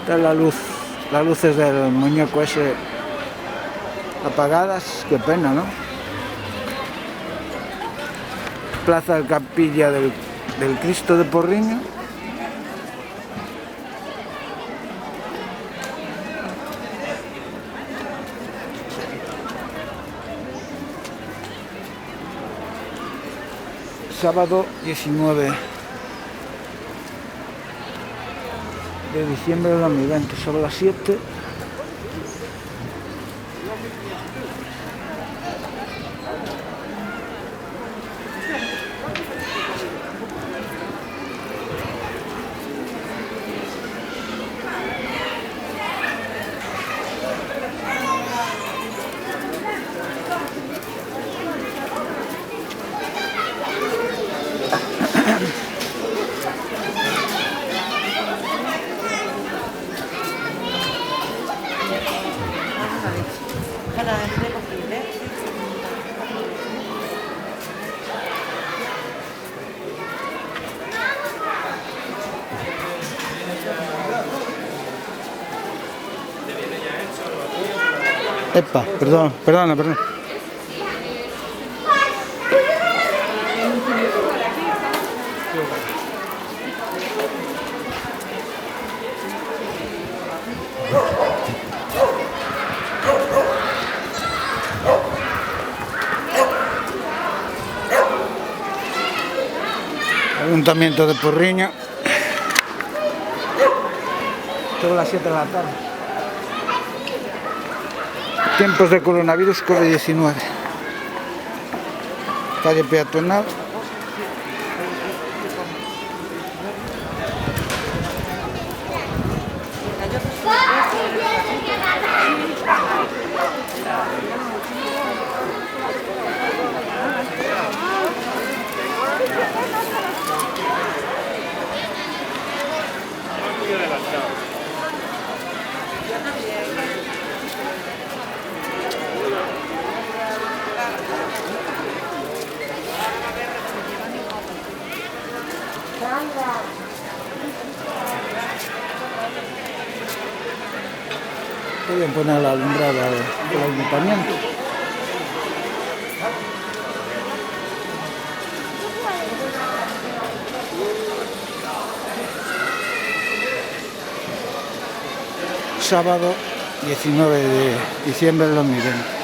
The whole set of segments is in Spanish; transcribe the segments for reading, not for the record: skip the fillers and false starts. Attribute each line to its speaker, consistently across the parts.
Speaker 1: Están las luces del muñeco ese apagadas, qué pena, ¿no? Plaza de Capilla del Cristo de Porriño. Sábado 19 de diciembre de 2020, sobre las 7. Epa, perdona. Ayuntamiento de Porriño. Sobre las 7 de la tarde. Tiempos de coronavirus COVID-19. Calle peatonal. Pueden poner la alumbrada del ayuntamiento. Sábado 19 de diciembre del 2020.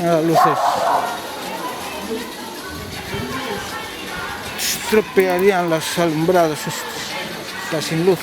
Speaker 1: Las luces estropearían las alumbradas estas sin luz.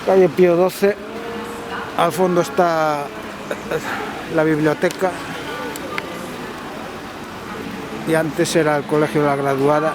Speaker 1: Calle Pío XII, al fondo está la biblioteca y antes era el Colegio de la Graduada.